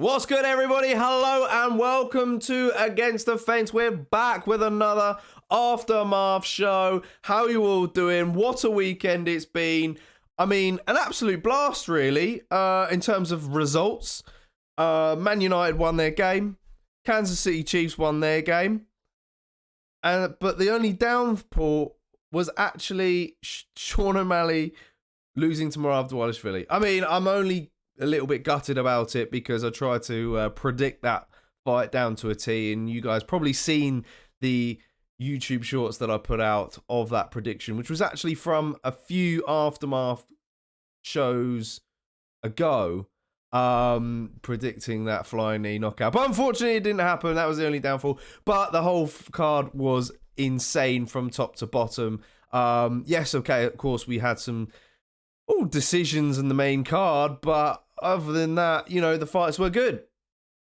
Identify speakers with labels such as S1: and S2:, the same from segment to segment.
S1: What's good, everybody? Hello and welcome to Against the Fence. We're back with another Aftermath show. How are you all doing? What a weekend it's been. I mean, an absolute blast, really, in terms of results. Man United won their game. Kansas City Chiefs won their game. But the only downfall was actually Sean O'Malley losing to Merab. I mean, I'm only a little bit gutted about it because I tried to predict that fight down to a T, and you guys probably seen the YouTube shorts that I put out of that prediction, which was actually from a few Aftermath shows ago, predicting that flying knee knockout. But unfortunately, it didn't happen. That was the only downfall. But the whole card was insane from top to bottom. Yes, okay, of course, we had some decisions in the main card, but other than that, you know, the fights were good.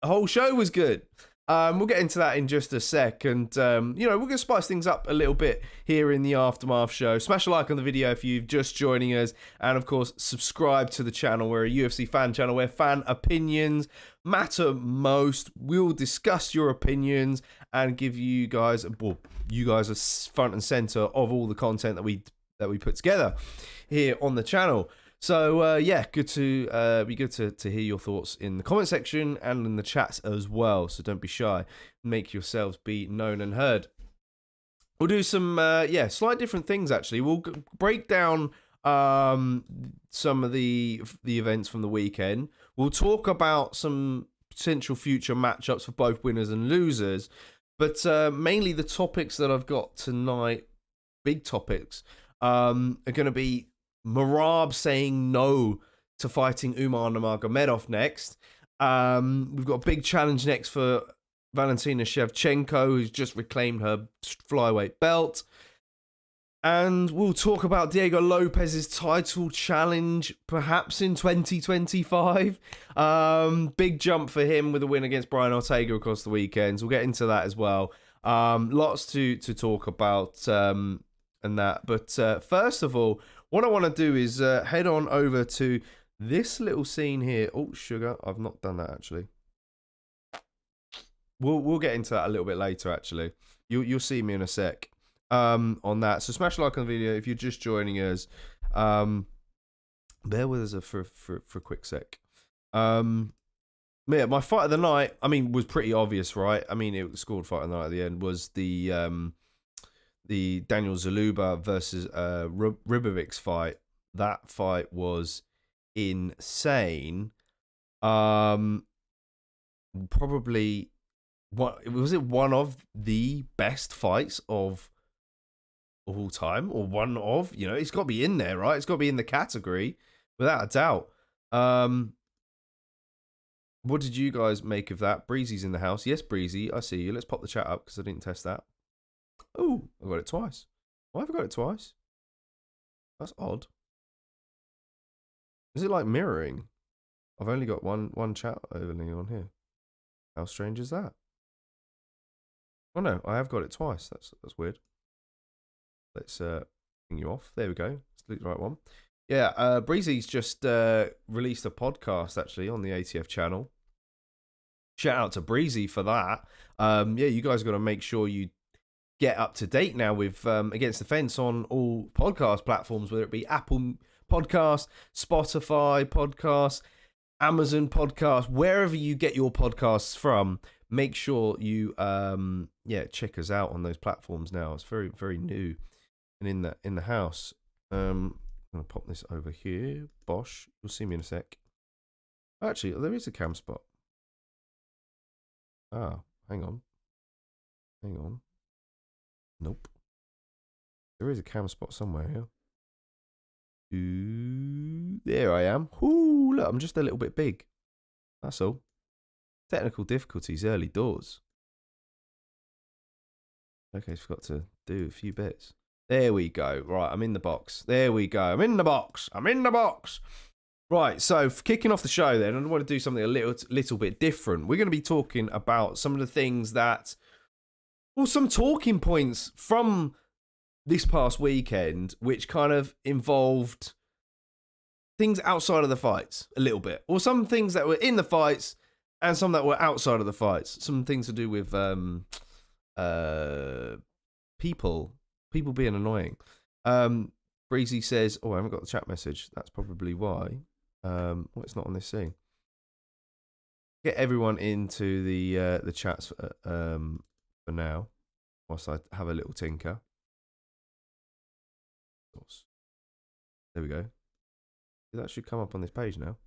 S1: The whole show was good. We'll get into that in just a sec, and you know, we're gonna spice things up a little bit here in the Aftermath show. Smash a like on the video if you're just joining us, and of course subscribe to the channel. We're a UFC fan channel where fan opinions matter most. We'll discuss your opinions and give you guys, well, you guys are front and center of all the content that we put together here on the channel. So yeah, good to hear your thoughts in the comment section and in the chat as well. So don't be shy, make yourselves be known and heard. We'll do some slight different things actually. We'll break down some of the events from the weekend. We'll talk about some potential future matchups for both winners and losers, but mainly the topics that I've got tonight, big topics, are going to be Merab saying no to fighting Umar Nurmagomedov next. We've got a big challenge next for Valentina Shevchenko, who's just reclaimed her flyweight belt. And we'll talk about Diego Lopez's title challenge, perhaps in 2025. Big jump for him with a win against Brian Ortega across the weekends. We'll get into that as well. Lots to talk about and that. But first of all, what I want to do is head on over to this little scene here. Oh, sugar. I've not done that, actually. We'll get into that a little bit later, actually. You'll see me in a sec on that. So smash a like on the video if you're just joining us. Bear with us for a quick sec. Yeah, my fight of the night, I mean, was pretty obvious, right? I mean, it scored fight of the night at the end was the Daniel Zuluba versus Ribovic's fight. That fight was insane. Probably one of the best fights of all time, or one of, you know, it's got to be in there, right? It's got to be in the category without a doubt. What did you guys make of that? Breezy's in the house. Yes, Breezy, I see you. Let's pop the chat up because I didn't test that. Oh, I got it twice. Why have I got it twice? That's odd. Is it like mirroring? I've only got one chat overlay on here. How strange is that? Oh no, I have got it twice. That's weird. Let's ping you off. There we go. It's the right one. Yeah, Breezy's just released a podcast actually on the ATF channel. Shout out to Breezy for that. Yeah, you guys got to make sure you get up to date now with Against the Fence on all podcast platforms, whether it be Apple Podcasts, Spotify Podcasts, Amazon Podcasts, wherever you get your podcasts from. Make sure you check us out on those platforms now. It's very, very new and in the house. I'm gonna pop this over here. Bosh, you'll see me in a sec. Actually, there is a cam spot. Ah, hang on. Nope. There is a cam spot somewhere here. Ooh, there I am. Ooh, look, I'm just a little bit big. That's all. Technical difficulties early doors. Okay, forgot to do a few bits. There we go. Right, I'm in the box. There we go. I'm in the box. Right, so kicking off the show then, I want to do something a little bit different. We're going to be talking about some of the things that, well, some talking points from this past weekend, which kind of involved things outside of the fights a little bit, or some things that were in the fights and some that were outside of the fights. Some things to do with people being annoying. Breezy says, "Oh, I haven't got the chat message. That's probably why. It's not on this scene. Get everyone into the chats for now, whilst I have a little tinker. There we go. That should come up on this page now.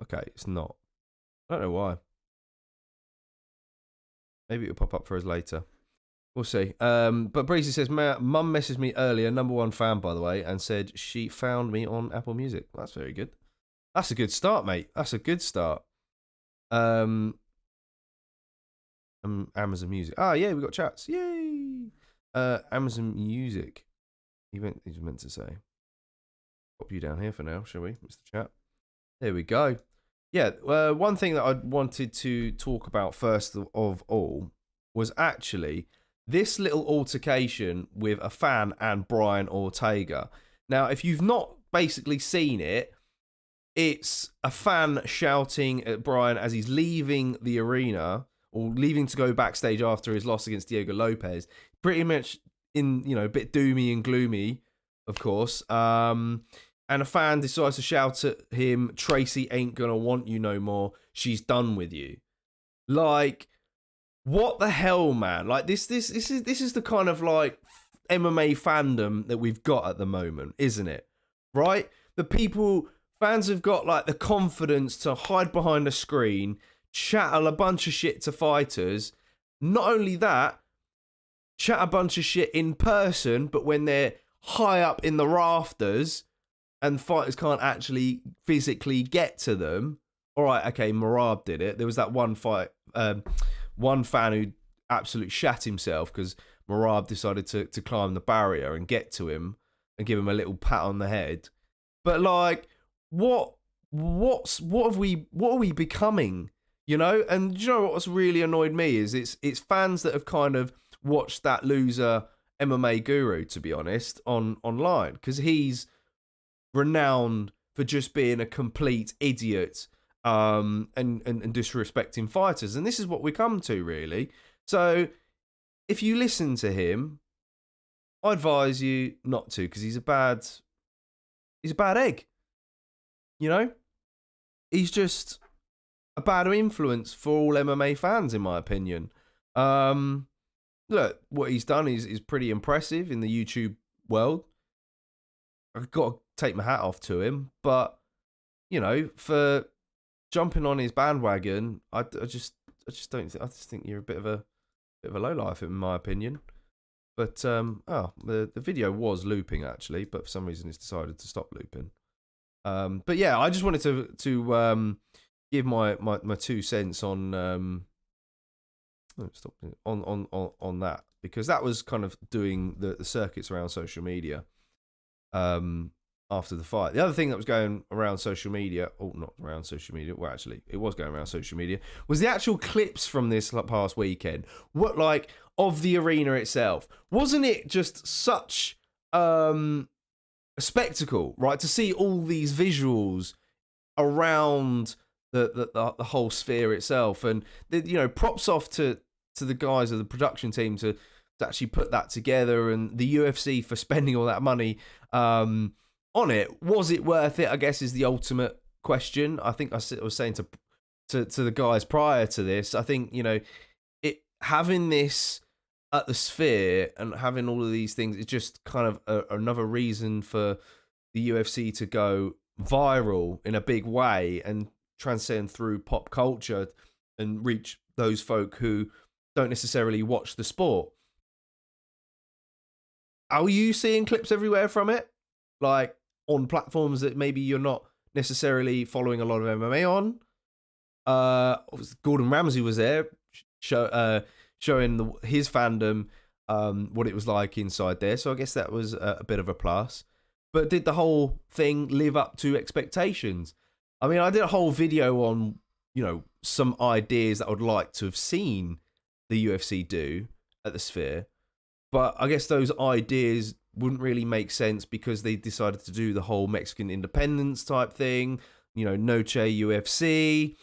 S1: Okay, it's not. I don't know why. Maybe it'll pop up for us later. We'll see. But Breezy says, Mum messaged me earlier, #1 fan, by the way, and said she found me on Apple Music. That's very good. That's a good start, mate. That's a good start. Amazon Music. Ah, yeah, we got chats. Yay! Amazon Music. He's meant to say. Pop you down here for now, shall we, Mr. Chat? There we go. Yeah, one thing that I wanted to talk about first of all was actually this little altercation with a fan and Brian Ortega. Now, if you've not basically seen it, it's a fan shouting at Brian as he's leaving the arena or leaving to go backstage after his loss against Diego Lopez. Pretty much in, a bit doomy and gloomy, of course. And a fan decides to shout at him, "Tracy ain't gonna want you no more. She's done with you." Like, what the hell, man? Like, this is the kind of like MMA fandom that we've got at the moment, isn't it? Right? Fans have got like the confidence to hide behind a screen, chat a bunch of shit to fighters. Not only that, chat a bunch of shit in person, but when they're high up in the rafters and fighters can't actually physically get to them. All right, okay, Merab did it. There was that one fight, one fan who absolutely shat himself because Merab decided to climb the barrier and get to him and give him a little pat on the head. But like, what are we becoming? And you know what's really annoyed me is it's fans that have kind of watched that loser MMA guru, to be honest, online, because he's renowned for just being a complete idiot and disrespecting fighters, and this is what we come to, really. So if you listen to him, I advise you not to, because he's a bad egg. He's just a bad influence for all MMA fans, in my opinion. Look, what he's done is pretty impressive in the YouTube world. I've got to take my hat off to him, but for jumping on his bandwagon, I just think you're a bit of a lowlife, in my opinion. But the video was looping actually, but for some reason it's decided to stop looping. But yeah, I just wanted to give my 2 cents on on that, because that was kind of doing the circuits around social media. After the fight, the other thing that was going around social media, not around social media, well, actually, it was going around social media, was the actual clips from this past weekend. Of the arena itself. Wasn't it just such a spectacle, right? To see all these visuals around the whole sphere itself, and props off to the guys of the production team to actually put that together, and the UFC for spending all that money on it. Was it worth it, I guess, is the ultimate question. I think I was saying to the guys prior to this, I think, having this at the sphere and having all of these things is just kind of another reason for the UFC to go viral in a big way and transcend through pop culture and reach those folk who don't necessarily watch the sport. Are you seeing clips everywhere from it? Like on platforms that maybe you're not necessarily following a lot of MMA on? Gordon Ramsay was there showing his fandom what it was like inside there. So I guess that was a bit of a plus. But did the whole thing live up to expectations? I mean, I did a whole video on, some ideas that I would like to have seen the UFC do at the Sphere. But I guess those ideas wouldn't really make sense because they decided to do the whole Mexican independence type thing, Noche UFC.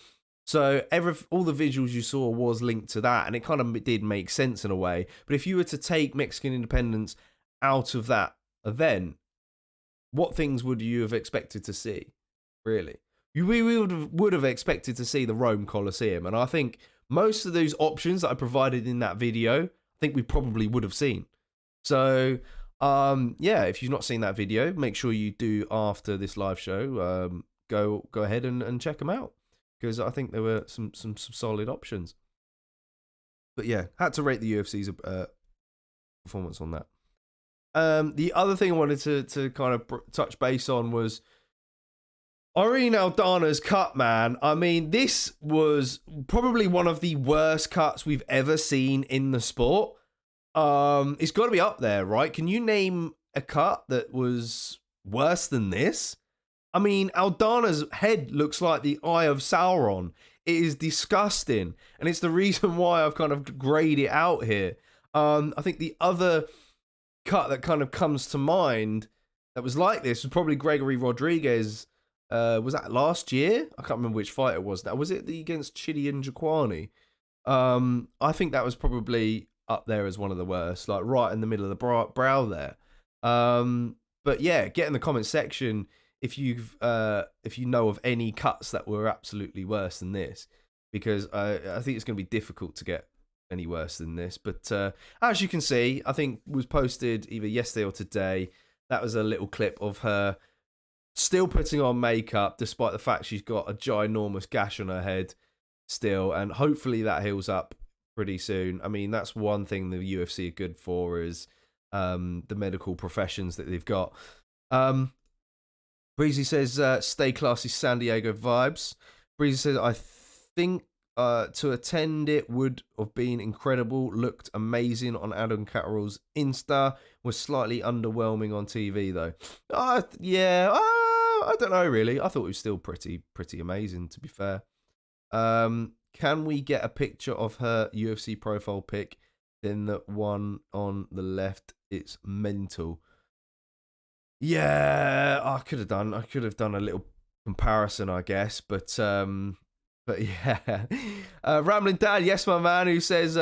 S1: So all the visuals you saw was linked to that, and it kind of did make sense in a way. But if you were to take Mexican independence out of that event, what things would you have expected to see, really? We would have expected to see the Rome Colosseum, and I think most of those options that I provided in that video, I think we probably would have seen. So, if you've not seen that video, make sure you do after this live show. Go ahead and check them out, because I think there were some solid options. But yeah, had to rate the UFC's performance on that. The other thing I wanted to kind of touch base on was Irene Aldana's cut, man. I mean, this was probably one of the worst cuts we've ever seen in the sport. It's got to be up there, right? Can you name a cut that was worse than this? I mean, Aldana's head looks like the Eye of Sauron. It is disgusting, and it's the reason why I've kind of grayed it out here. I think the other cut that kind of comes to mind that was like this was probably Gregory Rodriguez. Was that last year? I can't remember which fight it was. Now, was it against Chidian Jaquani? I think that was probably up there as one of the worst, like right in the middle of the brow there. But yeah, get in the comment section if you know of any cuts that were absolutely worse than this, because I think it's going to be difficult to get any worse than this. But as you can see, I think was posted either yesterday or today. That was a little clip of her still putting on makeup, despite the fact she's got a ginormous gash on her head still, and hopefully that heals up pretty soon. I mean, that's one thing the UFC are good for, is the medical professions that they've got. Breezy says, stay classy San Diego vibes. Breezy says, I think to attend it would have been incredible. Looked amazing on Adam Catterall's Insta. Was slightly underwhelming on TV though. I don't know really. I thought it was still pretty amazing, to be fair. Can we get a picture of her UFC profile pic? Then the one on the left, it's mental. Yeah, I could have done a little comparison, I guess, but yeah. Rambling Dad, yes, my man, who says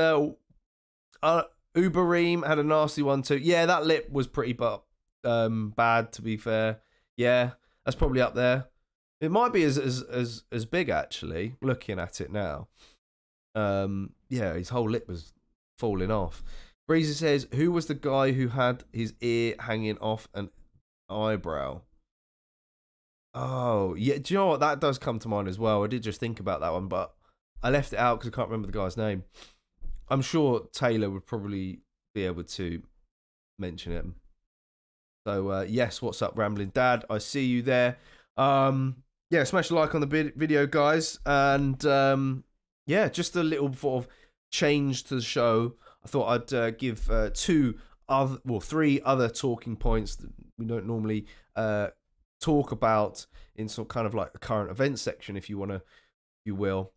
S1: Ubereem had a nasty one too. Yeah, that lip was pretty bad, to be fair. Yeah, that's probably up there. It might be as big, actually, looking at it now. Yeah, his whole lip was falling off. Breezy says, who was the guy who had his ear hanging off an eyebrow? Oh, yeah, do you know what? That does come to mind as well. I did just think about that one, but I left it out because I can't remember the guy's name. I'm sure Taylor would probably be able to mention it. So, yes, what's up, Rambling Dad? I see you there. Yeah, smash a like on the video, guys. And, yeah, just a little sort of change to the show. I thought I'd give three other talking points that we don't normally talk about in sort of kind of like the current events section, if you will,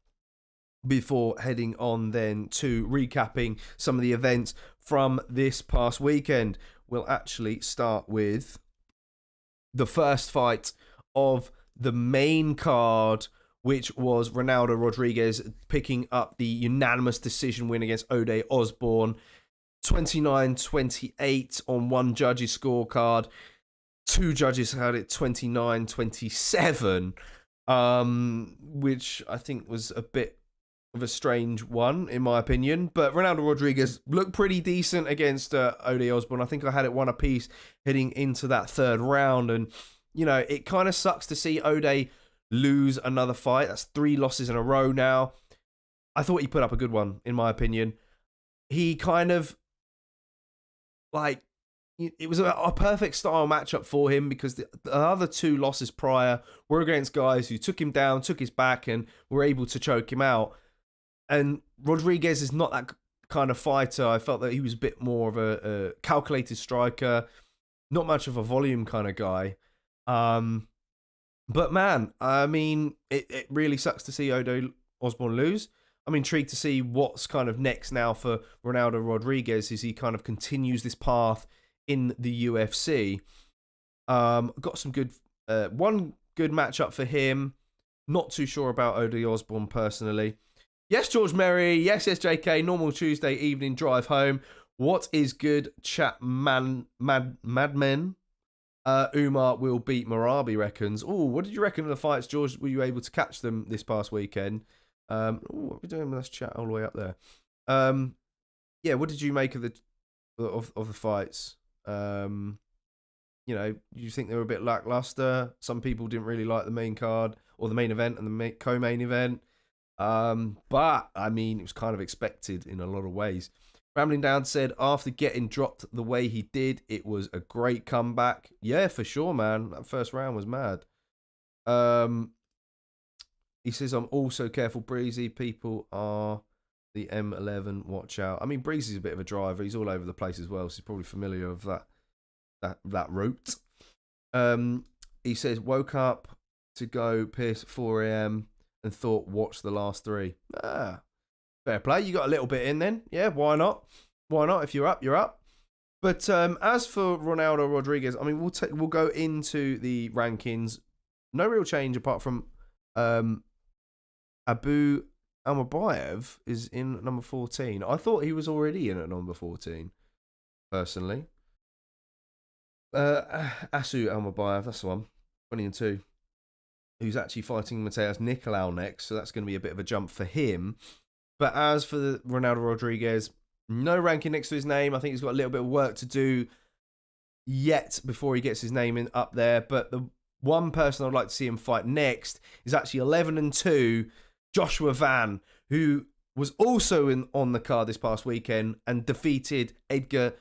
S1: before heading on then to recapping some of the events from this past weekend. We'll actually start with the first fight of the main card, which was Ronaldo Rodriguez picking up the unanimous decision win against Ode Osbourne, 29-28 on one judge's scorecard. Two judges had it 29-27, which I think was a bit of a strange one, in my opinion. But Ronaldo Rodriguez looked pretty decent against Ode Osbourne. I think I had it one apiece heading into that third round. And, you know, it kind of sucks to see Ode lose another fight. That's 3 losses in a row now. I thought he put up a good one, in my opinion. He kind of, like, it was a perfect style matchup for him, because the other 2 losses prior were against guys who took him down, took his back, and were able to choke him out. And Rodriguez is not that kind of fighter. I felt that he was a bit more of a calculated striker, not much of a volume kind of guy. But man, I mean, it really sucks to see Ode Osbourne lose. I'm intrigued to see what's kind of next now for Ronaldo Rodriguez as he kind of continues this path in the UFC. Got some good, one good matchup for him. Not too sure about Ode Osborne personally. Yes, George Merry. Yes, JK. Normal Tuesday evening drive home. What is good, chat madmen? Umar will beat Merab, he reckons. Oh, what did you reckon of the fights, George? Were you able to catch them this past weekend? What are we doing? Let's chat all the way up there. Yeah, what did you make of the fights? You know, you think they were a bit lackluster? Some people didn't really like the main card or the main event and the co-main event. But I mean, it was kind of expected in a lot of ways. Rambling Down said, after getting dropped the way he did, it was a great comeback. Yeah, for sure, man. That first round was mad. He says, I'm also careful, Breezy. People are the M11. Watch out. I mean, Breezy's a bit of a driver. He's all over the place as well, so he's probably familiar with that route. He says, woke up to go piss at 4 a.m. and thought, watch the last 3. Fair play. You got a little bit in then. Yeah, why not? Why not? If you're up, you're up. But as for Ronaldo Rodriguez, I mean, we'll go into the rankings. No real change apart from Abu Almabayev is in number 14. I thought he was already in at number 14, personally. Asu Almabayev, that's the one, 20-2, who's actually fighting Mateus Nicolau next, so that's going to be a bit of a jump for him. But as for the Ronaldo Rodriguez, no ranking next to his name. I think he's got a little bit of work to do yet before he gets his name up there. But the one person I'd like to see him fight next is actually 11-2, Joshua Van, who was also on the card this past weekend and defeated Edgar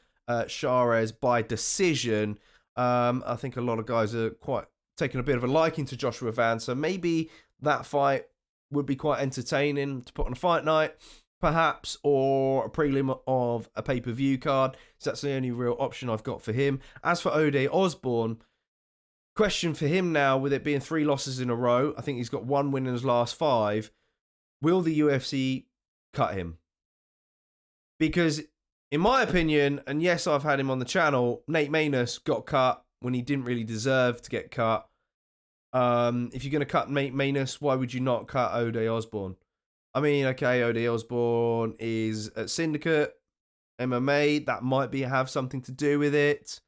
S1: Chairez by decision. I think a lot of guys are quite taking a bit of a liking to Joshua Van, so maybe that fight would be quite entertaining to put on a fight night, perhaps, or a prelim of a pay-per-view card. So that's the only real option I've got for him. As for Ode Osborne, question for him now, with it being 3 losses in a row, I think he's got 1 win in his last 5. Will the UFC cut him? Because, in my opinion, and yes, I've had him on the channel, Nate Maness got cut when he didn't really deserve to get cut. If you're going to cut Nate Maness, why would you not cut Ode Osborne? I mean, okay, Ode Osborne is at Syndicate MMA. That might have something to do with it.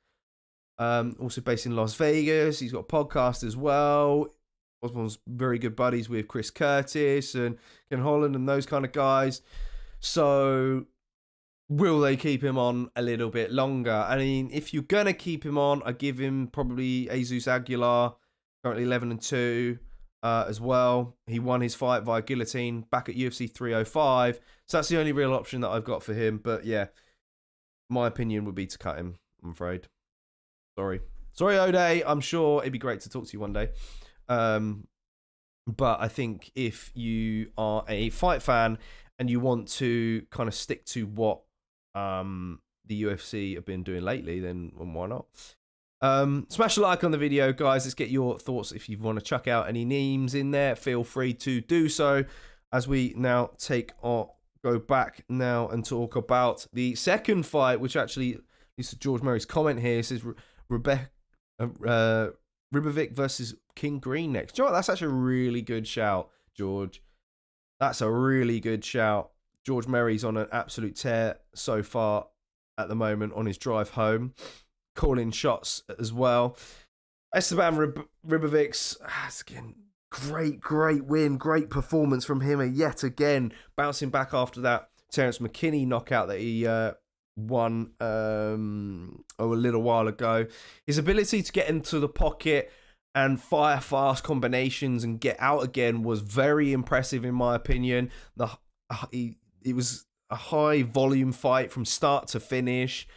S1: Also based in Las Vegas. He's got a podcast as well. Osborne's very good buddies with Chris Curtis and Ken Holland and those kind of guys. So will they keep him on a little bit longer? I mean, if you're going to keep him on, I give him probably Jesus Aguilar, currently 11-2 as well. He won his fight via guillotine back at UFC 305. So that's the only real option that I've got for him. But yeah, my opinion would be to cut him, I'm afraid. Sorry, Ode. I'm sure it'd be great to talk to you one day. But I think if you are a fight fan and you want to kind of stick to what the UFC have been doing lately, then why not? Smash a like on the video, guys. Let's get your thoughts. If you want to chuck out any memes in there, feel free to do so. As we now go back now and talk about the second fight, which actually, this is George Murray's comment here. It says Ribovic versus King Green next. Do you know what? That's actually a really good shout, George. That's a really good shout. George Murray's on an absolute tear so far at the moment on his drive home, calling shots as well. Esteban Ribovic's again, great win, great performance from him yet again, bouncing back after that Terence McKinney knockout that he won a little while ago. His ability to get into the pocket and fire fast combinations and get out again was very impressive in my opinion. It was a high volume fight from start to finish.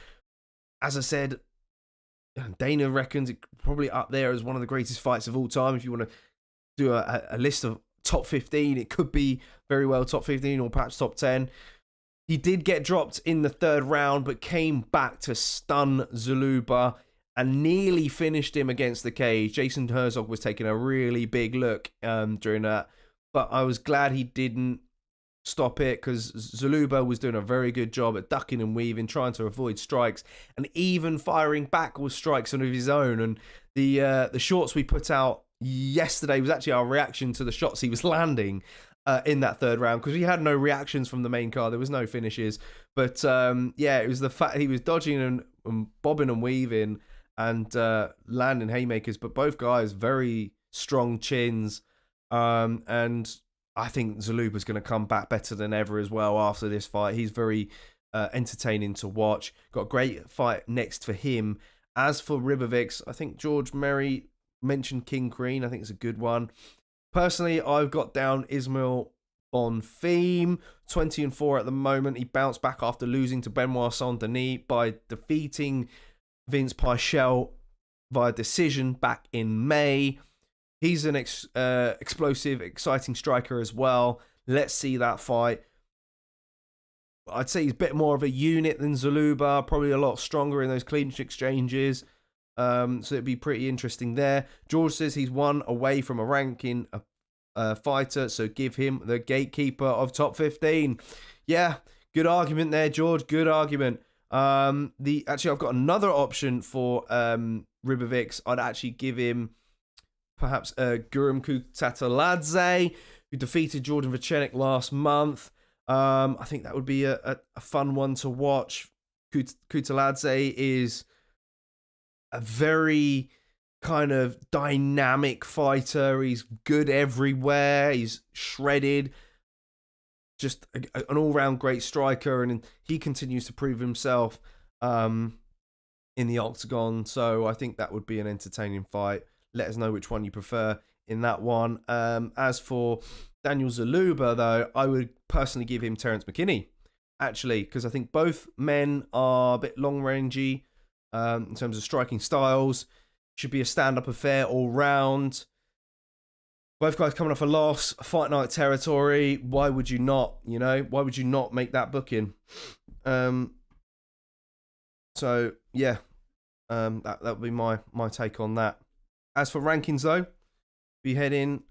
S1: As I said, Dana reckons it probably up there as one of the greatest fights of all time. If you want to do a list of top 15, it could be very well top 15 or perhaps top 10. He did get dropped in the 3rd round, but came back to stun Zuluba and nearly finished him against the cage. Jason Herzog was taking a really big look during that, but I was glad he didn't stop it, because Zuluba was doing a very good job at ducking and weaving, trying to avoid strikes, and even firing back with strikes of his own. And the shorts we put out yesterday was actually our reaction to the shots he was landing in that third round, because we had no reactions from the main card. There was no finishes. But yeah, it was the fact he was dodging and bobbing and weaving and landing haymakers. But both guys, very strong chins. And I think Zuluba's going to come back better than ever as well after this fight. He's very entertaining to watch. Got a great fight next for him. As for Ribovics, I think George Merry mentioned King Green. I think it's a good one. Personally, I've got down Ismail Bonfim, 20-4 at the moment. He bounced back after losing to Benoit Saint-Denis by defeating Vince Pichel via decision back in May. He's an explosive, exciting striker as well. Let's see that fight. I'd say he's a bit more of a unit than Zuluba, probably a lot stronger in those clinch exchanges. So it'd be pretty interesting there. George says he's one away from a ranking fighter, so give him the gatekeeper of top 15. Yeah, good argument there, George. Good argument. Actually, I've got another option for Ribovics. I'd actually give him perhaps Guram Kutateladze, who defeated Jordan Vachenik last month. I think that would be a fun one to watch. Kutateladze is a very kind of dynamic fighter. He's good everywhere. He's shredded. Just an all-round great striker, and he continues to prove himself in the octagon. So I think that would be an entertaining fight. Let us know which one you prefer in that one. As for Daniel Zuluba, though, I would personally give him Terence McKinney, actually, because I think both men are a bit long-rangey in terms of striking styles. Should be a stand-up affair all round. Both guys coming off a loss, fight night territory. Why would you not, why would you not make that booking? So, yeah, that would be my take on that. As for rankings, though, we head in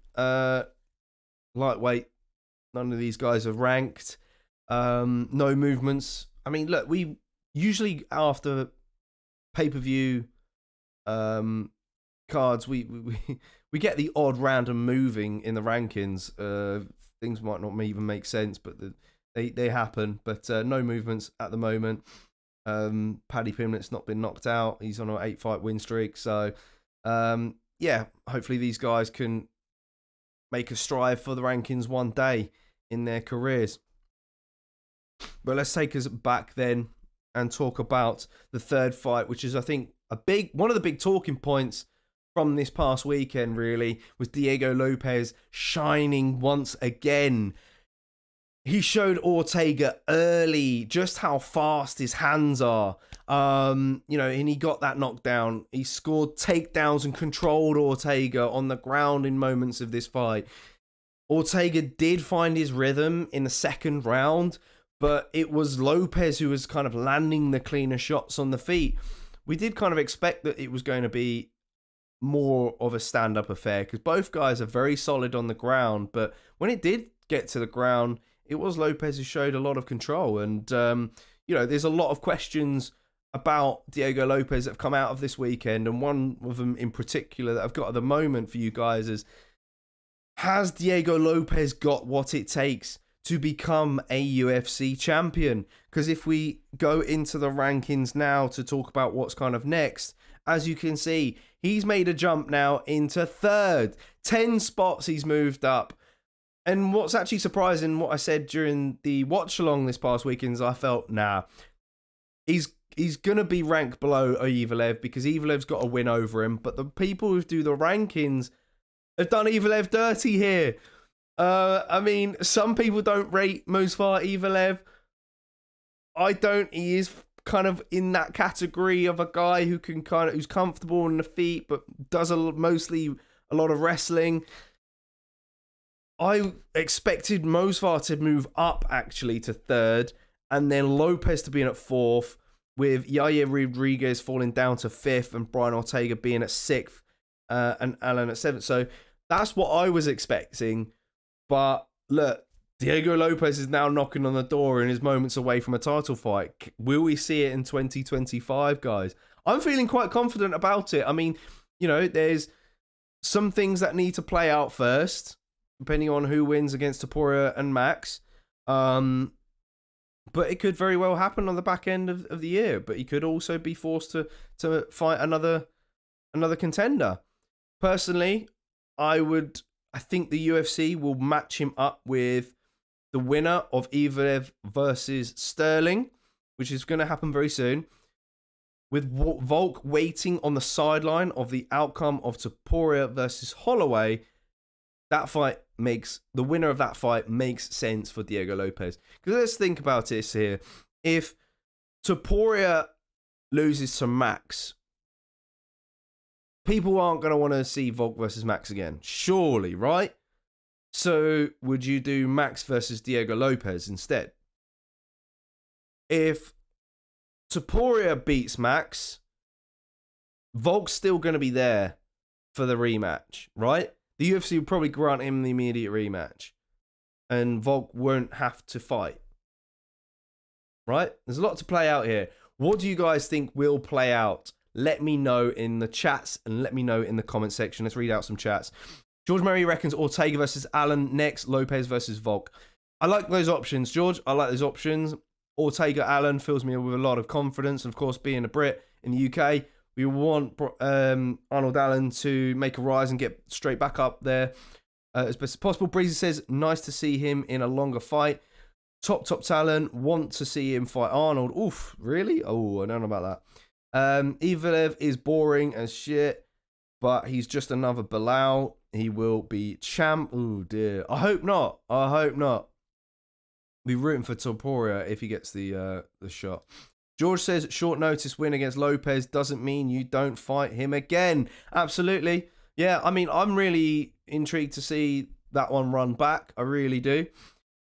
S1: lightweight. None of these guys are ranked. No movements. I mean, look, we usually after pay-per-view cards, we get the odd random moving in the rankings. Things might not even make sense, but they happen. But no movements at the moment. Paddy Pimblett's not been knocked out. He's on an 8-fight win streak. So, yeah, hopefully these guys can make a strive for the rankings one day in their careers. But let's take us back then and talk about the third fight, which is, I think, one of the big talking points from this past weekend, really, was Diego Lopez shining once again. He showed Ortega early just how fast his hands are. And he got that knockdown. He scored takedowns and controlled Ortega on the ground in moments of this fight. Ortega did find his rhythm in the second round, but it was Lopez who was kind of landing the cleaner shots on the feet. We did kind of expect that it was going to be more of a stand-up affair, because both guys are very solid on the ground, but when it did get to the ground, it was Lopez who showed a lot of control. And, there's a lot of questions about Diego Lopez that have come out of this weekend, and one of them in particular that I've got at the moment for you guys is, has Diego Lopez got what it takes to become a UFC champion? Because if we go into the rankings now to talk about what's kind of next, as you can see, he's made a jump now into third. 10 spots he's moved up. And what's actually surprising, what I said during the watch along this past weekend, is I felt, he's going to be ranked below Evelev because Evelev's got a win over him. But the people who do the rankings have done Evelev dirty here. I mean, some people don't rate Movsar Evelev. I don't. He is kind of in that category of a guy who can who's comfortable on the feet, but does mostly a lot of wrestling. I expected Movsar to move up actually to third, and then Lopez to be in at fourth, with Yair Rodriguez falling down to fifth and Brian Ortega being at sixth, and Alan at seventh. So that's what I was expecting. But look, Diego Lopez is now knocking on the door and is moments away from a title fight. Will we see it in 2025, guys? I'm feeling quite confident about it. I mean, there's some things that need to play out first, depending on who wins against Topuria and Max. But it could very well happen on the back end of the year. But he could also be forced to fight another contender. Personally, I think the UFC will match him up with the winner of Evelev versus Sterling, which is going to happen very soon. With Volk waiting on the sideline of the outcome of Topuria versus Holloway, the winner of that fight makes sense for Diego Lopez. Because let's think about this here. If Topuria loses to Max, people aren't going to want to see Volk versus Max again. Surely, right? So would you do Max versus Diego Lopez instead? If Topuria beats Max, Volk's still going to be there for the rematch, right? The UFC will probably grant him the immediate rematch. And Volk won't have to fight. Right? There's a lot to play out here. What do you guys think will play out? Let me know in the chats and let me know in the comment section. Let's read out some chats. George Murray reckons Ortega versus Allen next. Lopez versus Volk. I like those options, George. I like those options. Ortega Allen fills me with a lot of confidence. And of course, being a Brit in the UK, we want Arnold Allen to make a rise and get straight back up there as best as possible. Breezy says, nice to see him in a longer fight. Top talent. Want to see him fight Arnold. Oof, really? Oh, I don't know about that. Evelev is boring as shit, but he's just another Bilal. He will be champ. Oh, dear. I hope not. Be rooting for Topuria if he gets the shot. George says, short notice win against Lopez doesn't mean you don't fight him again. Absolutely. Yeah, I mean, I'm really intrigued to see that one run back. I really do.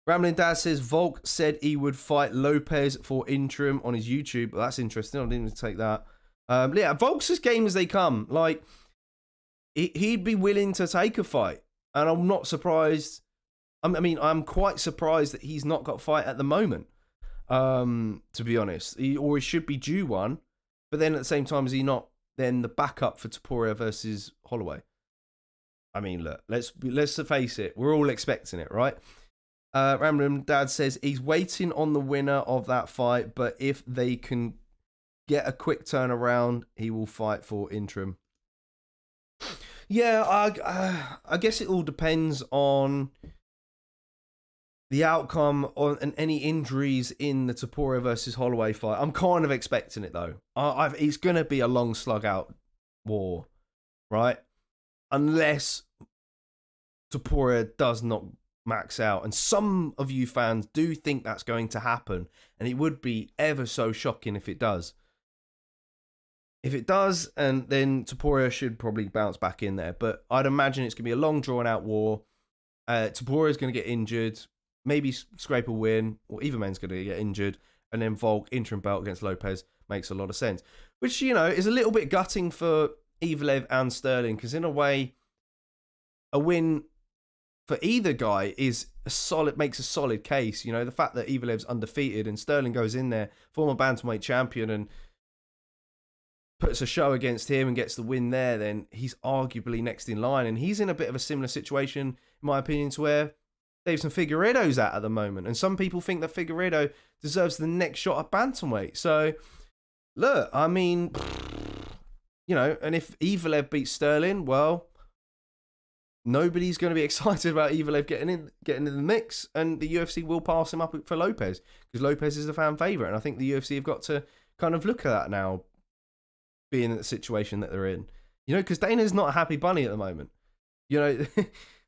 S1: Rambling Dad says, Volk said he would fight Lopez for interim on his YouTube. Well, that's interesting. I didn't even take that. Yeah, Volk's as game as they come. Like, he'd be willing to take a fight. And I'm not surprised. I mean, I'm quite surprised that he's not got a fight at the moment. To be honest, he should be due one, but then at the same time, is he not then the backup for Topuria versus Holloway? I mean, look, let's face it, we're all expecting it, right? Rambling Dad says he's waiting on the winner of that fight, but if they can get a quick turnaround, he will fight for interim. Yeah, I guess it all depends on the outcome and any injuries in the Topuria versus Holloway fight. I'm kind of expecting it, though. It's going to be a long slug-out war, right? Unless Topuria does not max out. And some of you fans do think that's going to happen. And it would be ever so shocking if it does. If it does, and then Topuria should probably bounce back in there. But I'd imagine it's going to be a long, drawn-out war. Topuria is going to get injured. Maybe scrape a win, or Everman's going to get injured, and then Volk interim belt against Lopez makes a lot of sense. Which, is a little bit gutting for Evelev and Sterling, because in a way, a win for either guy makes a solid case. The fact that Evelev's undefeated and Sterling goes in there, former bantamweight champion, and puts a show against him and gets the win there, then he's arguably next in line, and he's in a bit of a similar situation, in my opinion, to where Davison Figueiredo's at the moment. And some people think that Figueiredo deserves the next shot at bantamweight. So, look, I mean, and if Evelev beats Sterling, well, nobody's going to be excited about Evelev getting in the mix. And the UFC will pass him up for Lopez, because Lopez is the fan favourite. And I think the UFC have got to kind of look at that now, being in the situation that they're in. Because Dana's not a happy bunny at the moment.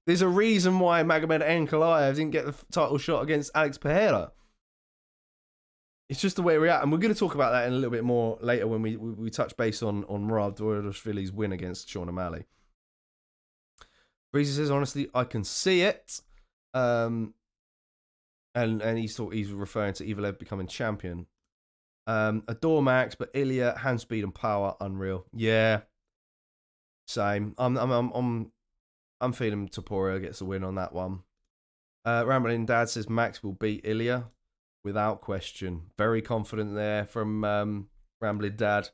S1: There's a reason why Magomed Ankalaev didn't get the title shot against Alex Pereira. It's just the way we're at. And we're going to talk about that in a little bit more later when we touch base on Merab Dvalishvili's win against Sean O'Malley. Breezy says, honestly, I can see it. And he's referring to Evelev becoming champion. Adore Max, but Ilya, hand speed and power, unreal. Yeah. Same. I'm feeling Topuria gets a win on that one. Rambling Dad says Max will beat Ilya without question. Very confident there from Rambling Dad.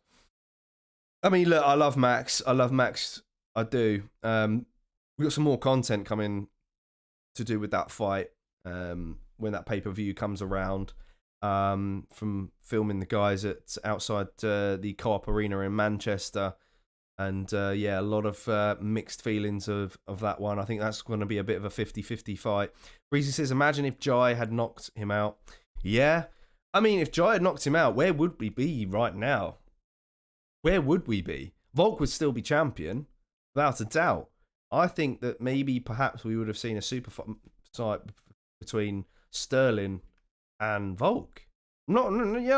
S1: I mean, look, I love Max. I do. We've got some more content coming to do with that fight when that pay-per-view comes around. From filming the guys at outside the Co-op Arena in Manchester. And yeah, a lot of mixed feelings of that one. I think that's going to be a bit of a 50-50 fight. Breezy says, imagine if Jai had knocked him out. Yeah. I mean, if Jai had knocked him out, where would we be right now? Where would we be? Volk would still be champion, without a doubt. I think that maybe perhaps we would have seen a super fight between Sterling and Volk. I'm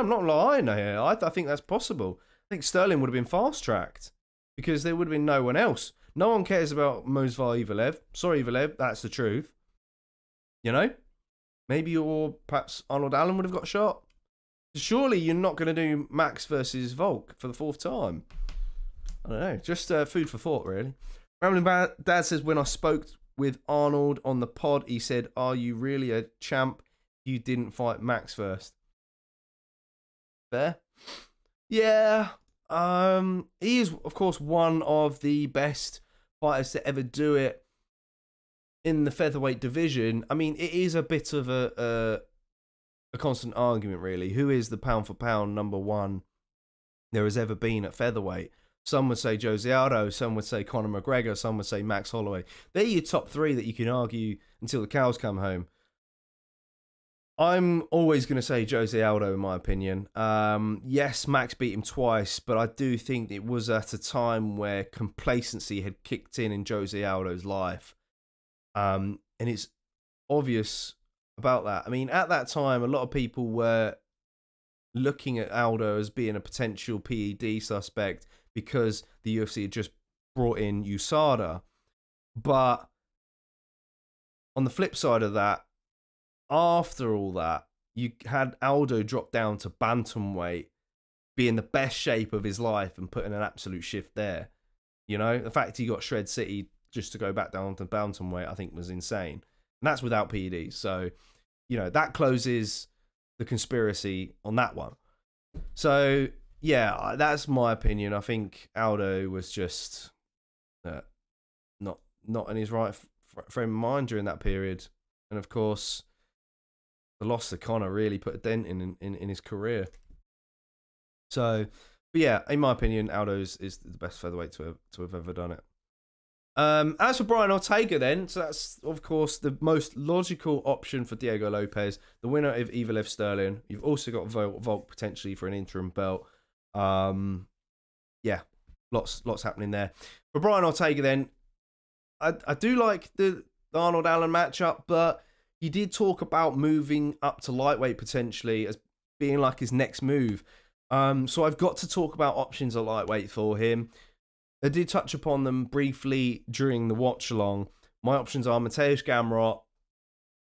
S1: not lying here. I think that's possible. I think Sterling would have been fast-tracked because there would have been no one else. No one cares about Movsar Evelev. Sorry, Evelev, that's the truth. You know? Maybe or perhaps Arnold Allen would have got shot. Surely you're not going to do Max versus Volk for the fourth time. I don't know. Just food for thought, really. Rambling Dad says, when I spoke with Arnold on the pod, he said, are you really a champ? You didn't fight Max first. Fair? Yeah. He is, of course, one of the best fighters to ever do it in the featherweight division. I mean, it is a bit of a constant argument, really. Who is the pound for pound number one there has ever been at featherweight? Some would say Jose Aldo, some would say Conor McGregor, some would say Max Holloway. They're your top three that you can argue until the cows come home. I'm always going to say Jose Aldo, in my opinion. Yes, Max beat him twice, but I do think it was at a time where complacency had kicked in Jose Aldo's life. And it's obvious about that. I mean, at that time, a lot of people were looking at Aldo as being a potential PED suspect because the UFC had just brought in USADA. But on the flip side of that, after all that, you had Aldo drop down to bantamweight, be in the best shape of his life and put in an absolute shift there. You know, the fact he got Shred City just to go back down to bantamweight, I think was insane. And that's without PEDs. So, you know, that closes the conspiracy on that one. So, yeah, that's my opinion. I think Aldo was just not in his right frame of mind during that period. And, of course, the loss to Conor really put a dent in his career. So, but yeah, in my opinion, Aldo is the best featherweight to have ever done it. As for Brian Ortega then, so that's, of course, the most logical option for Diego Lopez, the winner of Evelev Sterling. You've also got Volk potentially for an interim belt. Yeah, lots happening there. For Brian Ortega then, I do like the Arnold Allen matchup, but he did talk about moving up to lightweight potentially as being like his next move. So I've got to talk about options at lightweight for him. I did touch upon them briefly during the watch along. My options are Mateusz Gamrot,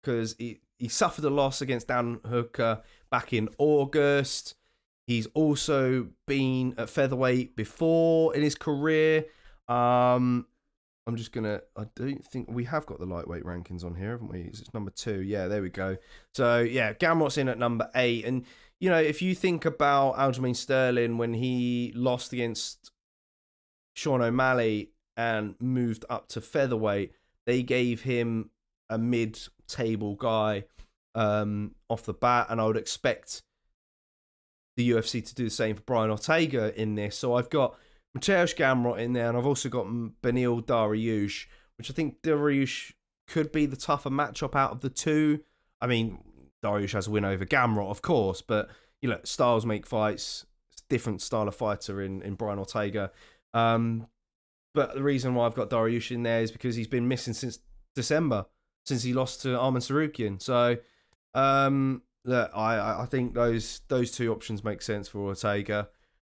S1: because he suffered a loss against Dan Hooker back in August. He's also been at featherweight before in his career. I don't think we have got the lightweight rankings on here, haven't we? It's number 2. Yeah, there we go. So yeah, Gamrot's in at number 8. And, you know, if you think about Aljamain Sterling when he lost against Sean O'Malley and moved up to featherweight, they gave him a mid-table guy off the bat, and I would expect the UFC to do the same for Brian Ortega in this. So I've got Mateusz Gamrot in there, and I've also got Beneil Dariush, which I think Dariush could be the tougher matchup out of the two. I mean, Dariush has a win over Gamrot, of course, but you know, styles make fights. It's a different style of fighter in Brian Ortega. But the reason why I've got Dariush in there is because he's been missing since December, since he lost to Arman Sarukian. So, look, I think those two options make sense for Ortega.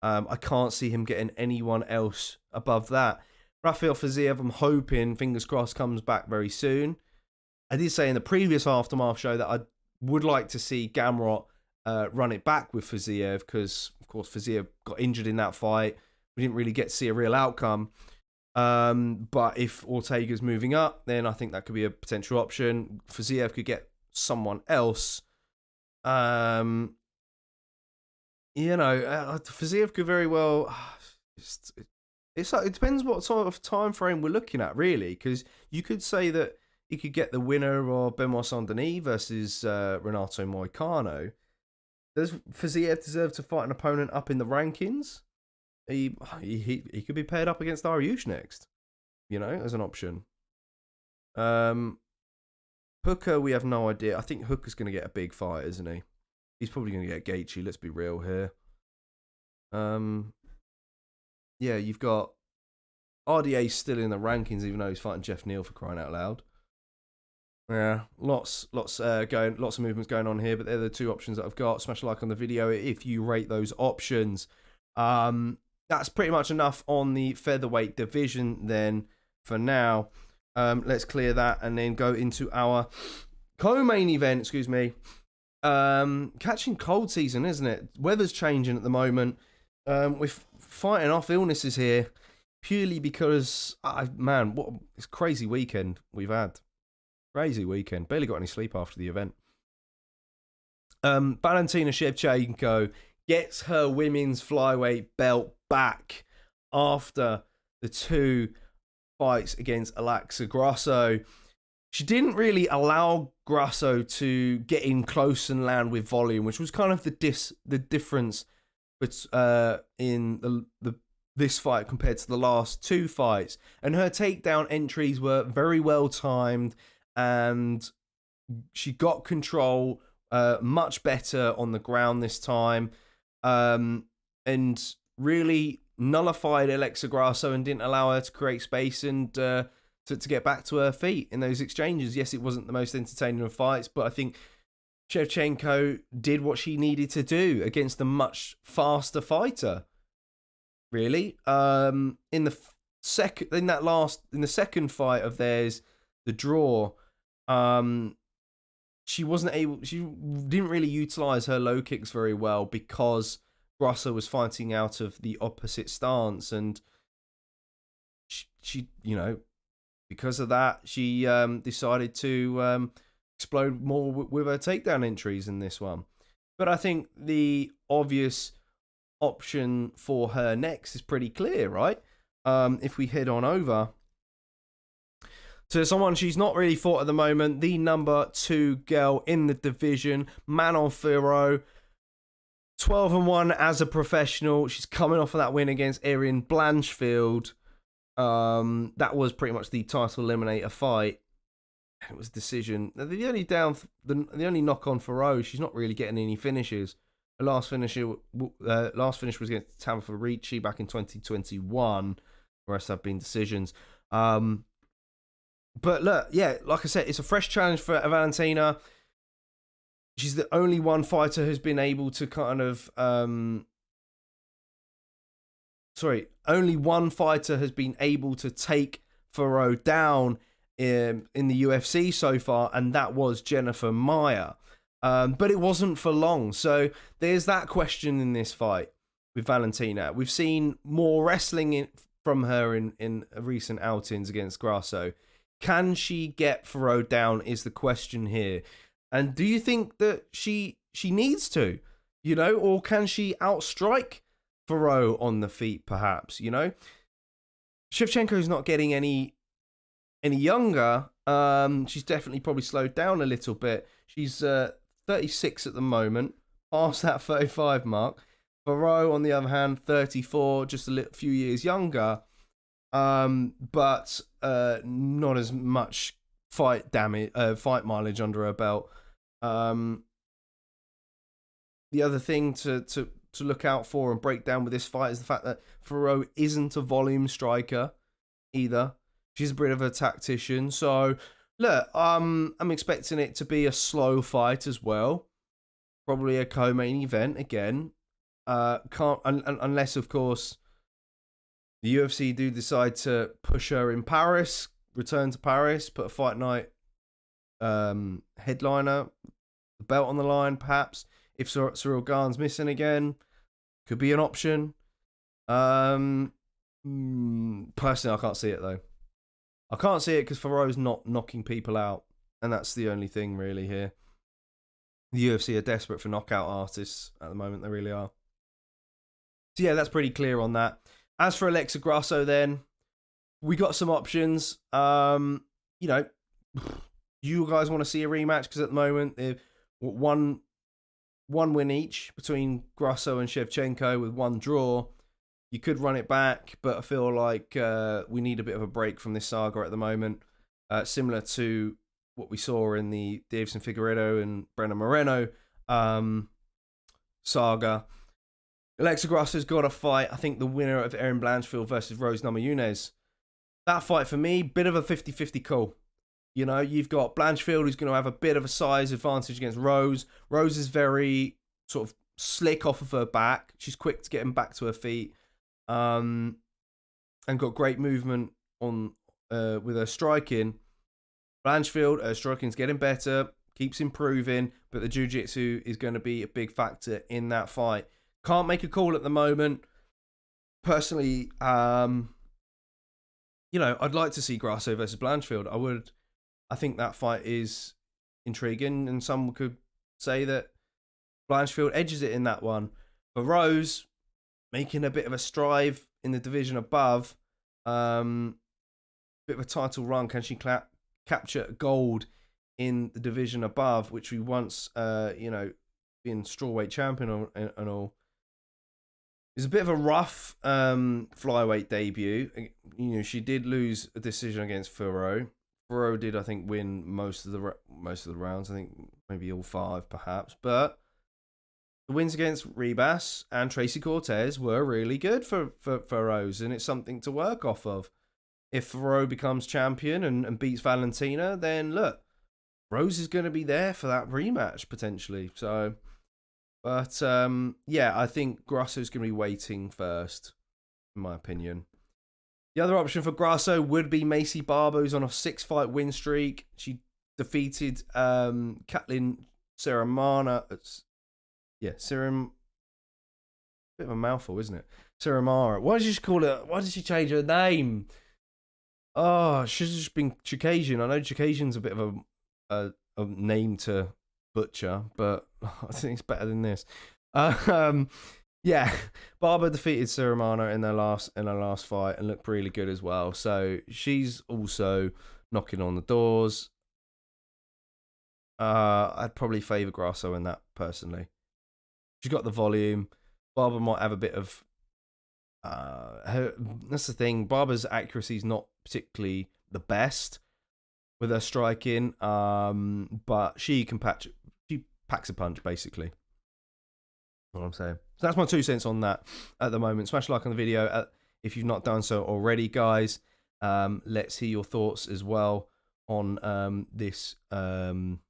S1: I can't see him getting anyone else above that. Rafael Fiziev, I'm hoping, fingers crossed, comes back very soon. I did say in the previous Aftermath show that I would like to see Gamrot run it back with Fiziev, because, of course, Fiziev got injured in that fight. We didn't really get to see a real outcome. But if Ortega's moving up, then I think that could be a potential option. Fiziev could get someone else. Fiziev could very well. It depends what sort of time frame we're looking at, really, because you could say that he could get the winner of Benoit Saint-Denis versus Renato Moicano. Does Fiziev deserve to fight an opponent up in the rankings? He could be paired up against Dariush next, as an option. Hooker, we have no idea. I think Hooker's going to get a big fight, isn't he? He's probably going to get Gaethje. Let's be real here. Yeah, you've got RDA still in the rankings, even though he's fighting Jeff Neal, for crying out loud. Yeah, lots of movements going on here, but they're the two options that I've got. Smash a like on the video if you rate those options. That's pretty much enough on the featherweight division then for now. Let's clear that and then go into our co-main event, excuse me. Catching cold season, isn't it? Weather's changing at the moment. We're fighting off illnesses here purely because, what this crazy weekend we've had. Crazy weekend. Barely got any sleep after the event. Valentina Shevchenko gets her women's flyweight belt back after the 2 fights against Alexa Grasso. She didn't really allow Grasso to get in close and land with volume, which was kind of the difference in this fight compared to the last 2 fights. And her takedown entries were very well timed, and she got control much better on the ground this time, and really nullified Alexa Grasso and didn't allow her to create space and to get back to her feet in those exchanges. Yes, it wasn't the most entertaining of fights, but I think Shevchenko did what she needed to do against a much faster fighter. Really, in the second fight of theirs, the draw, she didn't really utilize her low kicks very well because Grasso was fighting out of the opposite stance, and she because of that, she decided to explode more with her takedown entries in this one. But I think the obvious option for her next is pretty clear, right? If we head on over to someone she's not really fought at the moment, the number 2 girl in the division, Manon Fiorot, 12-1 as a professional. She's coming off of that win against Erin Blanchfield. That was pretty much the title eliminator fight. It was a decision. The only knock on Fiorot, she's not really getting any finishes. Her last finish was against Tamitha Ricci back in 2021. The rest have been decisions. But look, yeah, like I said, it's a fresh challenge for Valentina. She's the only one fighter who's been able to kind of... only one fighter has been able to take Fiorot down in the UFC so far, and that was Jennifer Maia. But it wasn't for long. So there's that question in this fight with Valentina. We've seen more wrestling from her in recent outings against Grasso. Can she get Fiorot down is the question here. And do you think that she needs to, or can she outstrike Fiorot on the feet, perhaps, Shevchenko's not getting any younger. She's definitely probably slowed down a little bit. She's 36 at the moment, past that 35 mark. Fiorot, on the other hand, 34, just a few years younger, but not as much fight mileage under her belt. The other thing to look out for and break down with this fight is the fact that Fiorot isn't a volume striker either. She's a bit of a tactician. So, look, I'm expecting it to be a slow fight as well. Probably a co-main event again. Unless, of course, the UFC do decide to push her in Paris, return to Paris, put a fight night headliner, the belt on the line, perhaps. If Cyril Gane's missing again, could be an option. Personally, I can't see it though. I can't see it because Farrow's not knocking people out, and that's the only thing really here. The UFC are desperate for knockout artists at the moment. They really are. So yeah, that's pretty clear on that. As for Alexa Grasso, then we got some options. You know, you guys want to see a rematch because at the moment they've one win each between Grasso and Shevchenko with one draw. You could run it back, but I feel like we need a bit of a break from this saga at the moment, similar to what we saw in the Davison Figueiredo and Brandon Moreno saga. Alexa Grasso's got a fight. I think the winner of Erin Blanchfield versus Rose Namajunas. That fight for me, bit of a 50-50 call. You know, you've got Blanchfield who's going to have a bit of a size advantage against Rose. Rose is very sort of slick off of her back. She's quick to getting back to her feet. And got great movement on with her striking. Blanchfield, her striking's getting better, keeps improving, but the jiu-jitsu is going to be a big factor in that fight. Can't make a call at the moment. Personally, you know, I'd like to see Grasso versus Blanchfield. I think that fight is intriguing, and some could say that Blanchfield edges it in that one. But Rose, making a bit of a strive in the division above, bit of a title run. Can she capture gold in the division above, which we once, you know, been strawweight champion and all? It's a bit of a rough flyweight debut. You know, she did lose a decision against Furrow. Furrow did, I think, win most of the rounds. I think maybe all 5, perhaps. But the wins against Ribas and Tracy Cortez were really good for Rose, and it's something to work off of. If Furrow becomes champion and beats Valentina, then look, Rose is going to be there for that rematch potentially. So, but yeah, I think Grasso's going to be waiting first, in my opinion. The other option for Grasso would be Macy Barber, who's on a 6-fight win streak. She defeated Katlin Seramana. Yeah, Bit of a mouthful, isn't it? Seramara. Why did she call it? Why did she change her name? Oh, she's just been Chicasian. I know Chicasian's a bit of a name to butcher, but I think it's better than this. Yeah, Barber defeated Seramana in their last fight and looked really good as well. So she's also knocking on the doors. I'd probably favour Grasso in that personally. She's got the volume. Barber might have a bit of. That's the thing. Barber's accuracy is not particularly the best with her striking, but she packs a punch basically. What I'm saying. So that's my 2 cents on that at the moment. Smash a like on the video if you've not done so already, guys. Let's hear your thoughts as well on this on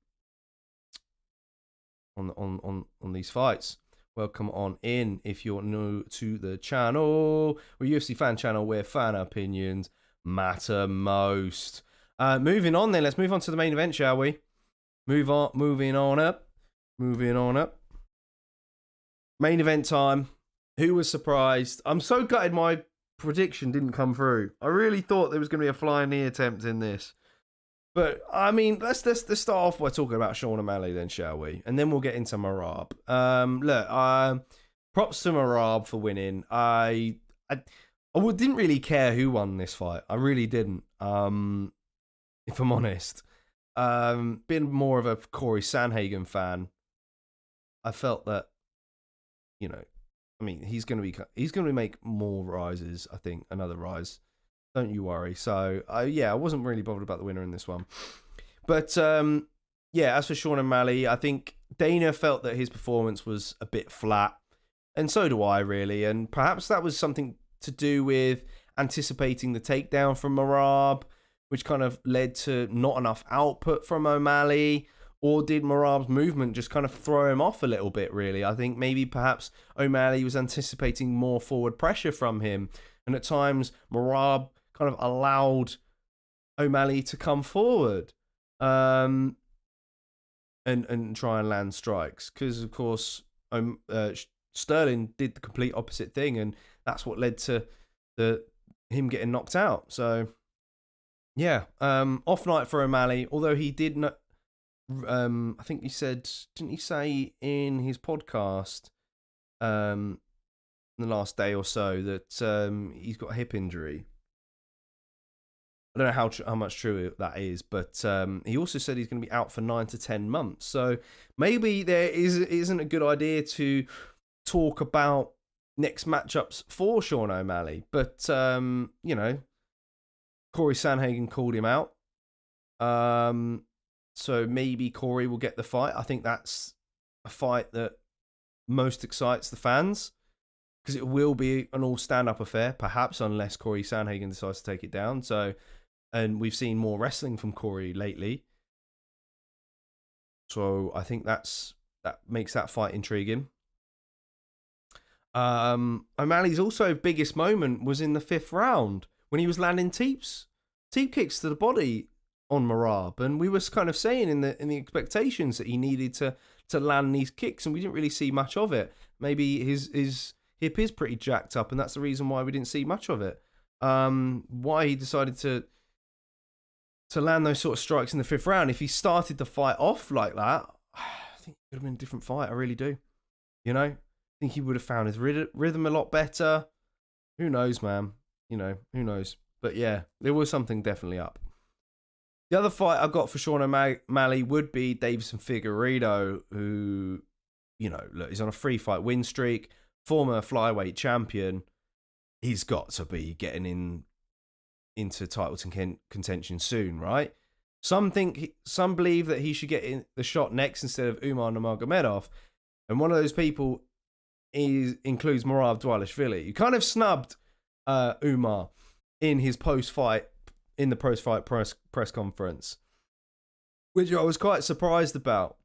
S1: these fights. Welcome on in if you're new to the channel. We're a UFC fan channel where fan opinions matter most. Moving on then, let's move on to the main event, shall we? Moving on up. Main event time. Who was surprised? I'm so gutted my prediction didn't come through. I really thought there was going to be a flying knee attempt in this. But, I mean, let's start off by talking about Sean O'Malley then, shall we? And then we'll get into Merab. Look, props to Merab for winning. I didn't really care who won this fight. I really didn't, if I'm honest. Being more of a Corey Sandhagen fan, I felt that, you know, I mean, he's going to make more rises, I think, another rise. Don't you worry. So, yeah, I wasn't really bothered about the winner in this one. But, yeah, as for Sean O'Malley, I think Dana felt that his performance was a bit flat. And so do I, really. And perhaps that was something to do with anticipating the takedown from Merab, which kind of led to not enough output from O'Malley. Or did Merab's movement just kind of throw him off a little bit, really? I think maybe perhaps O'Malley was anticipating more forward pressure from him. And at times, Merab kind of allowed O'Malley to come forward and try and land strikes. Because, of course, Sterling did the complete opposite thing. And that's what led to the him getting knocked out. So yeah, off night for O'Malley. Although he did not, I think he said, didn't he say in his podcast, the last day or so that he's got a hip injury. I don't know how much true that is, but he also said he's going to be out for 9 to 10 months. So maybe there isn't a good idea to talk about next matchups for Sean O'Malley. But, Corey Sandhagen called him out. So maybe Corey will get the fight. I think that's a fight that most excites the fans, because it will be an all stand-up affair, perhaps, unless Corey Sandhagen decides to take it down. So, and we've seen more wrestling from Corey lately. So I think that makes that fight intriguing. O'Malley's also biggest moment was in the 5th round when he was landing teep kicks to the body on Merab, and we were kind of saying in the expectations that he needed to land these kicks, and we didn't really see much of it. Maybe his hip is pretty jacked up, and that's the reason why we didn't see much of it. Why he decided to land those sort of strikes in the 5th round. If he started the fight off like that, I think it would have been a different fight. I really do. I think he would have found his rhythm a lot better. Who knows, man? Who knows? But yeah, there was something definitely up. The other fight I got for Sean O'Malley would be Deiveson Figueiredo, who, look, he's on a 3-fight win streak, former flyweight champion. He's got to be getting into title contention soon, right? Some believe that he should get in the shot next instead of Umar Nurmagomedov, and one of those people includes Merab Dvalishvili. You kind of snubbed Umar in his post-fight press conference, which I was quite surprised about.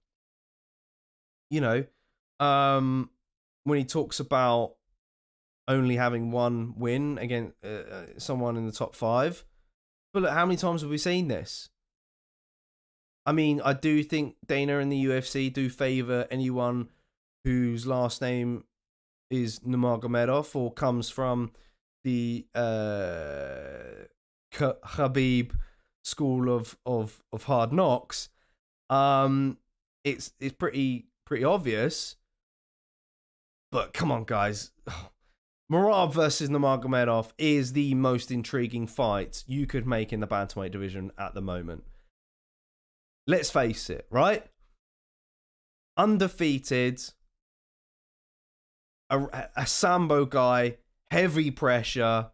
S1: When he talks about only having one win against someone in the top 5. But look, how many times have we seen this? I mean, I do think Dana and the UFC do favour anyone whose last name is Nurmagomedov or comes from the Khabib school of hard knocks. It's pretty obvious. But come on, guys. Merab versus Nurmagomedov is the most intriguing fight you could make in the bantamweight division at the moment. Let's face it, right? Undefeated, a Sambo guy, heavy pressure,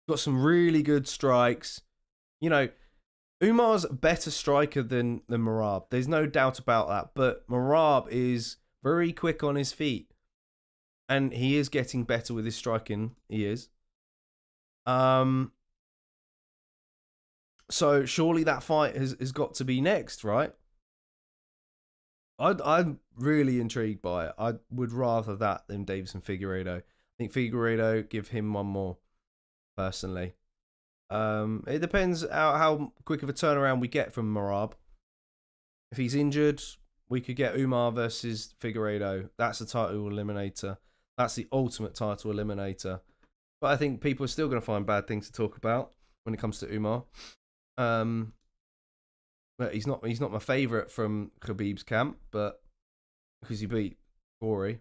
S1: got some really good strikes. Umar's a better striker than Merab. There's no doubt about that. But Merab is very quick on his feet. And he is getting better with his striking. He is. So surely that fight has got to be next, right? I'm really intrigued by it. I would rather that than Deiveson Figueiredo. I think Figueiredo, give him one more, personally. It depends how quick of a turnaround we get from Merab. If he's injured, we could get Umar versus Figueiredo. That's a title eliminator. That's the ultimate title eliminator. But I think people are still going to find bad things to talk about when it comes to Umar. But he's not my favourite from Khabib's camp, but because he beat Corey.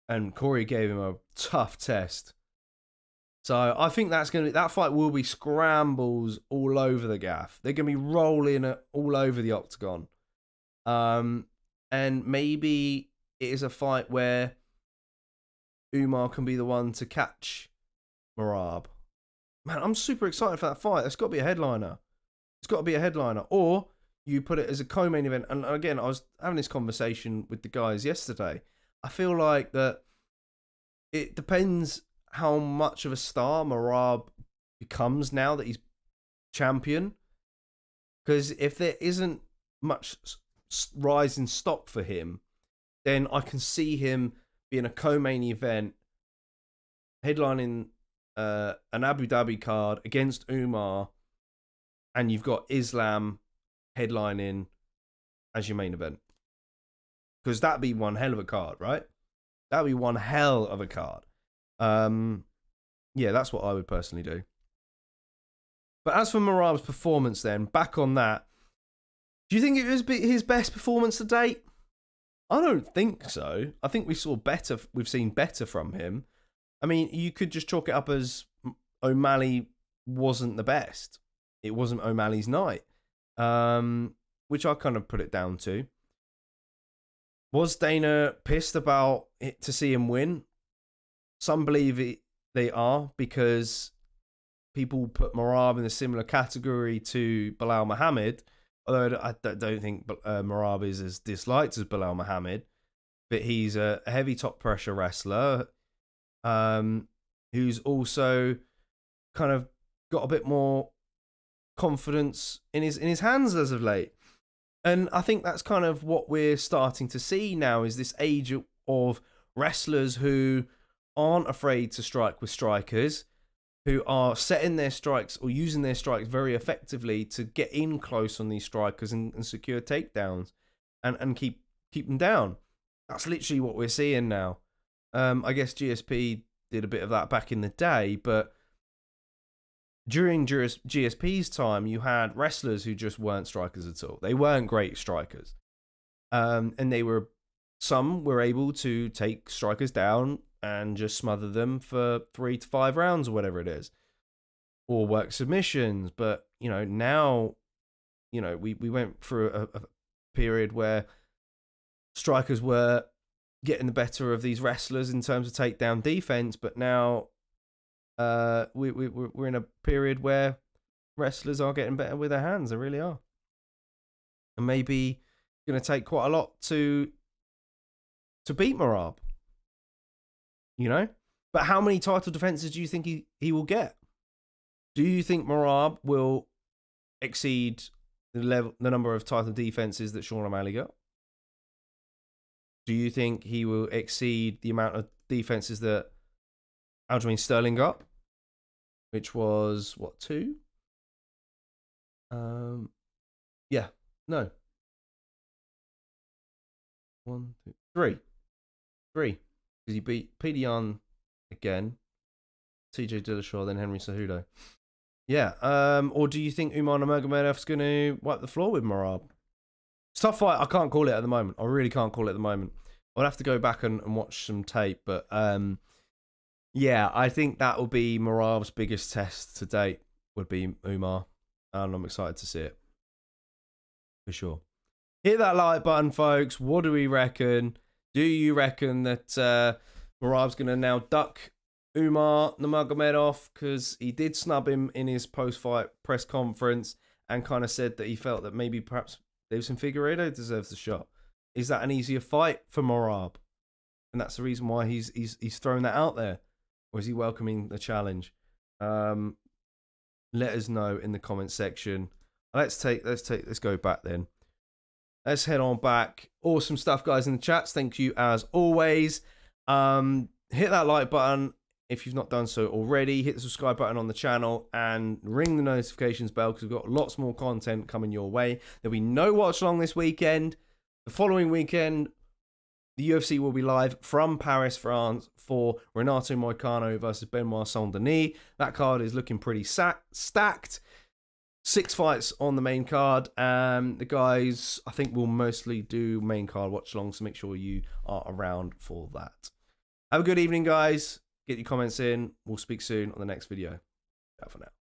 S1: And Corey gave him a tough test. So I think that fight will be scrambles all over the gaff. They're going to be rolling all over the octagon. And maybe it is a fight where Umar can be the one to catch Merab. Man, I'm super excited for that fight. That's got to be a headliner. It's got to be a headliner. Or you put it as a co-main event. And again, I was having this conversation with the guys yesterday. I feel like that it depends how much of a star Merab becomes now that he's champion. Because if there isn't much rise in stock for him, then I can see him being a co-main event, headlining an Abu Dhabi card against Umar, and you've got Islam headlining as your main event. Because that'd be one hell of a card, right? That'd be one hell of a card. Yeah, that's what I would personally do. But as for Merab's performance then, back on that, do you think it was his best performance to date? I don't think so. I think we've seen better from him. I mean, you could just chalk it up as O'Malley wasn't the best. It wasn't O'Malley's night, which I kind of put it down to. Was Dana pissed about it to see him win? Some believe they are, because people put Merab in a similar category to Bilal Muhammad, although I don't think Merab is as disliked as Bilal Muhammad, but he's a heavy top pressure wrestler who's also kind of got a bit more confidence in his hands as of late. And I think that's kind of what we're starting to see now, is this age of wrestlers who aren't afraid to strike with strikers, who are setting their strikes or using their strikes very effectively to get in close on these strikers and secure takedowns and keep them down. That's literally what we're seeing now. I guess GSP did a bit of that back in the day, but during GSP's time, you had wrestlers who just weren't strikers at all. They weren't great strikers. And some were able to take strikers down and just smother them for 3 to 5 rounds or whatever it is, or work submissions. But, now, we went through a period where strikers were getting the better of these wrestlers in terms of takedown defense, but now we're in a period where wrestlers are getting better with their hands. They really are. And maybe going to take quite a lot to beat Merab. But how many title defenses do you think he will get? Do you think Merab will exceed the number of title defenses that Sean O'Malley got? Do you think he will exceed the amount of defenses that Aljamain Sterling got, which was 2? Yeah, no. 1, 2, 3, 3, because he beat Peter Yan again, TJ Dillashaw, then Henry Cejudo. Yeah. Or do you think Umar Nurmagomedov's going to wipe the floor with Merab? It's a tough fight. I can't call it at the moment. I really can't call it at the moment. I'll have to go back and watch some tape, but yeah, I think that will be Merab's biggest test to date, would be Umar, and I'm excited to see it, for sure. Hit that like button, folks. What do we reckon? Do you reckon that Merab's going to now duck Umar Nurmagomedov, because he did snub him in his post-fight press conference and kind of said that he felt that maybe perhaps Deiveson Figueiredo deserves the shot? Is that an easier fight for Merab, and that's the reason why he's thrown that out there? Or is he welcoming the challenge? Let us know in the comment section. Let's go back then. Let's head on back. Awesome stuff, guys, in the chats. Thank you as always. Hit that like button if you've not done so already. Hit the subscribe button on the channel and ring the notifications bell, because we've got lots more content coming your way. There'll be no watch along this weekend. The following weekend, the UFC will be live from Paris, France, for Renato Moicano versus Benoit Saint-Denis. That card is looking pretty stacked. 6 fights on the main card. The guys, I think, will mostly do main card watch along, so make sure you are around for that. Have a good evening, guys. Get your comments in. We'll speak soon on the next video. Ciao for now.